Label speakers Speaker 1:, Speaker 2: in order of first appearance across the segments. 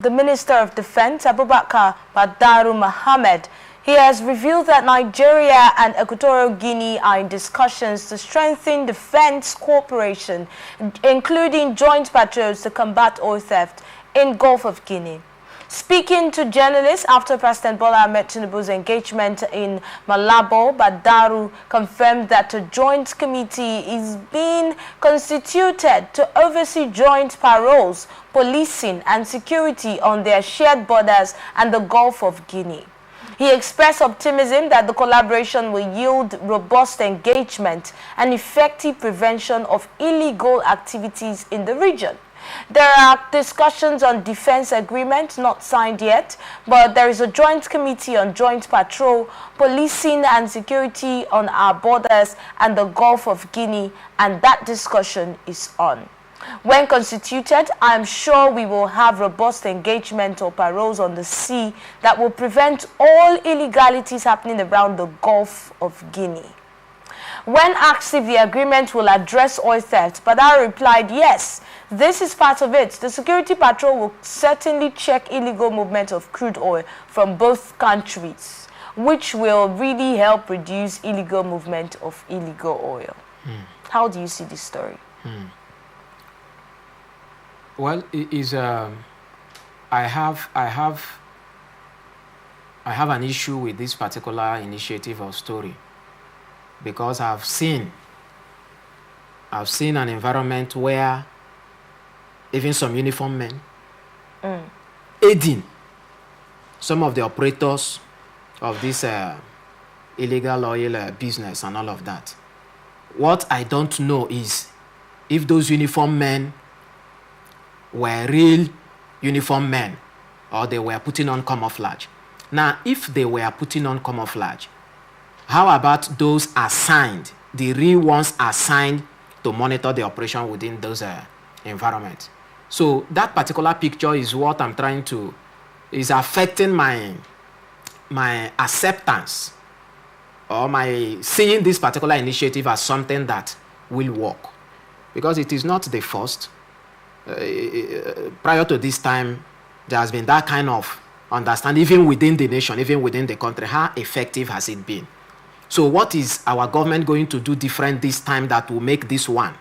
Speaker 1: The Minister of Defense, Abubakar Badaru Mohammed, he has revealed that Nigeria and Equatorial Guinea are in discussions to strengthen defense cooperation, including joint patrols to combat oil theft in Gulf of Guinea. Speaking to journalists after President Bola Ahmed Tinubu's engagement in Malabo, Badaru confirmed that a joint committee is being constituted to oversee joint paroles, policing and security on their shared borders and the Gulf of Guinea. He expressed optimism that the collaboration will yield robust engagement and effective prevention of illegal activities in the region. There are discussions on defense agreements not signed yet, but there is a joint committee on joint patrol, policing and security on our borders and the Gulf of Guinea, and that discussion is on. When constituted, I am sure we will have robust engagement or paroles on the sea that will prevent all illegalities happening around the Gulf of Guinea. When asked if the agreement will address oil theft, Badaru replied, yes, this is part of it. The security patrol will certainly check illegal movement of crude oil from both countries, which will really help reduce illegal movement of illegal oil. How do you see this story?
Speaker 2: Well, it is. I have an issue with this particular initiative or story, because I've seen an environment where even some uniformed men aiding some of the operators of this illegal oil business and all of that. What I don't know is if those uniformed men were real uniformed men or they were putting on camouflage. Now, if they were putting on camouflage, how about those assigned, the real ones assigned to monitor the operation within those environments? So that particular picture is what I'm trying to, is affecting my acceptance or my seeing this particular initiative as something that will work. Because it is not the first. Prior to this time, there has been that kind of understanding, even within the nation, even within the country. How effective has it been? So what is our government going to do different this time that will make this one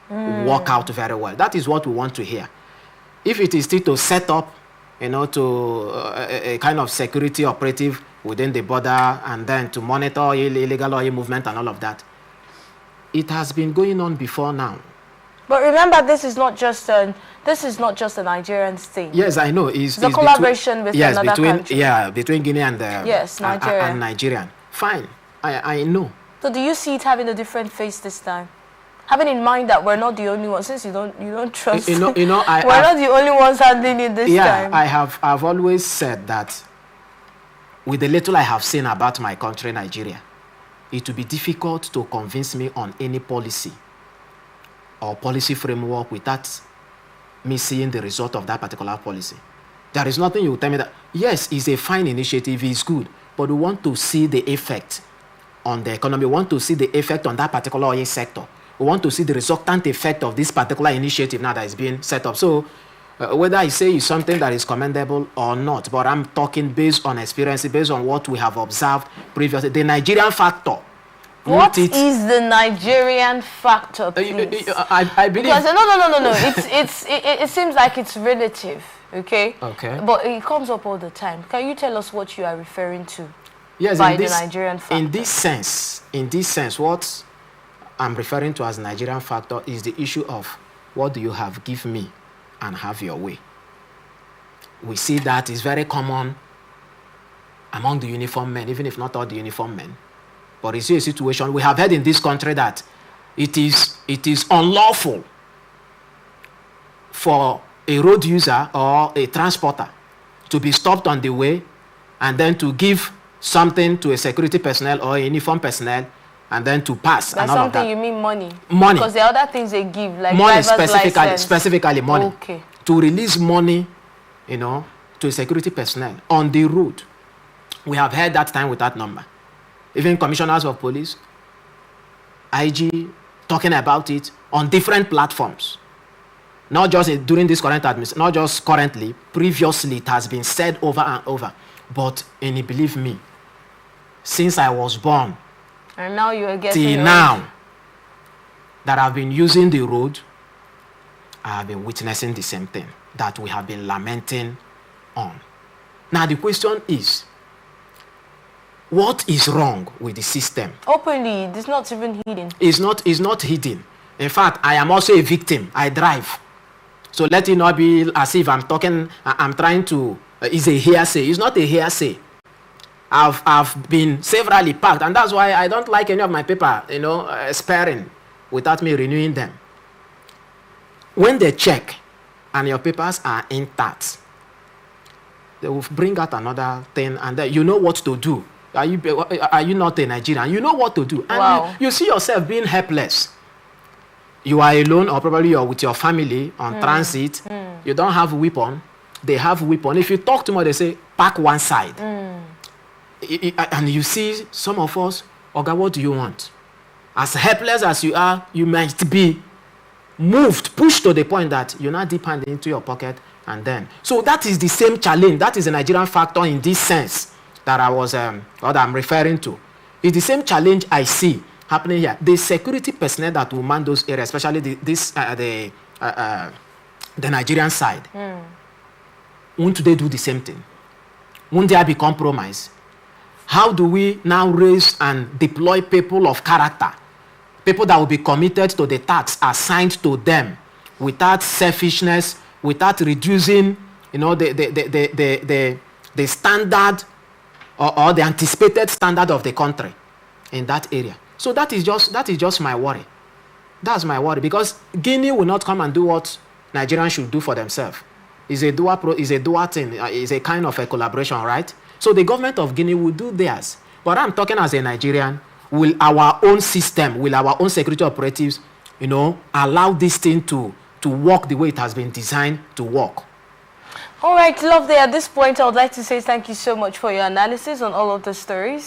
Speaker 2: work out very well? That is what we want to hear. If it is still to set up, to a kind of security operative within the border and then to monitor illegal oil movement and all of that, it has been going on before now.
Speaker 1: But remember, this is not just a Nigerian thing.
Speaker 2: Yes, I know.
Speaker 1: It's a collaboration with another country.
Speaker 2: Yeah, between Guinea and
Speaker 1: Nigeria.
Speaker 2: And Nigerian. Fine, I know.
Speaker 1: So do you see it having a different face this time? Having in mind that we're not the only ones, since you don't trust. We're not the only ones handling it this time.
Speaker 2: Yeah, I've always said that with the little I have seen about my country, Nigeria, it will be difficult to convince me on any policy or policy framework without me seeing the result of that particular policy. There is nothing you will tell me that, yes, it's a fine initiative, it's good, but we want to see the effect on the economy. We want to see the effect on that particular oil sector. We want to see the resultant effect of this particular initiative now that is being set up. So whether I say it's something that is commendable or not, but I'm talking based on experience, based on what we have observed previously. The Nigerian factor.
Speaker 1: What is the Nigerian factor, please?
Speaker 2: I believe...
Speaker 1: Because, no. It seems like it's relative, okay?
Speaker 2: Okay.
Speaker 1: But it comes up all the time. Can you tell us what you are referring to?
Speaker 2: Yes,
Speaker 1: by the Nigerian factor?
Speaker 2: In this sense, what I'm referring to as Nigerian factor is the issue of what do you have, give me, and have your way. We see that is very common among the uniformed men, even if not all the uniformed men. But it's a situation we have heard in this country that it is unlawful for a road user or a transporter to be stopped on the way and then to give something to a security personnel or a uniformed personnel and then to pass.
Speaker 1: By
Speaker 2: and all
Speaker 1: something
Speaker 2: of that.
Speaker 1: You mean money?
Speaker 2: Money.
Speaker 1: Because there are other things they give, like
Speaker 2: money,
Speaker 1: driver's
Speaker 2: specifically money.
Speaker 1: Okay.
Speaker 2: To release money, to a security personnel on the road. We have heard that time with that number. Even commissioners of police, IG, talking about it on different platforms. not just during this current administration, not just currently, previously it has been said over and over. But, and believe me, since I was born,
Speaker 1: and now you are getting
Speaker 2: till now, that I've been using the road, I have been witnessing the same thing that we have been lamenting on. Now the question is, what is wrong with the system?
Speaker 1: Openly, it's not even hidden.
Speaker 2: It's not hidden. In fact, I am also a victim. I drive. So let it not be as if I'm trying to, it's a hearsay. It's not a hearsay. I've been severally parked, and that's why I don't like any of my paper, expiring without me renewing them. When they check and your papers are intact, they will bring out another thing, and then you know what to do. Are you not a Nigerian? You know what to do. And
Speaker 1: wow.
Speaker 2: you see yourself being helpless. You are alone, or probably you're with your family on transit. You don't have a weapon. They have a weapon. If you talk to them, they say, park one side. And you see some of us, okay, what do you want? As helpless as you are, you might be moved, pushed to the point that you're not deep hand into your pocket, and then. So that is the same challenge. That is the Nigerian factor in this sense that I was, or that I'm referring to. It's the same challenge I see happening here. The security personnel that will man those areas, especially the Nigerian side, won't they do the same thing? Won't there be compromise? How do we now raise and deploy people of character? People that will be committed to the tasks assigned to them without selfishness, without reducing, the standard or the anticipated standard of the country in that area. So that is just my worry. That's my worry, because Guinea will not come and do what Nigerians should do for themselves. It's a dual thing. It's a kind of a collaboration, right? So the government of Guinea will do theirs. But I'm talking as a Nigerian. Will our own system, will our own security operatives, allow this thing to work the way it has been designed to work?
Speaker 1: All right, lovely. At this point, I would like to say thank you so much for your analysis on all of the stories.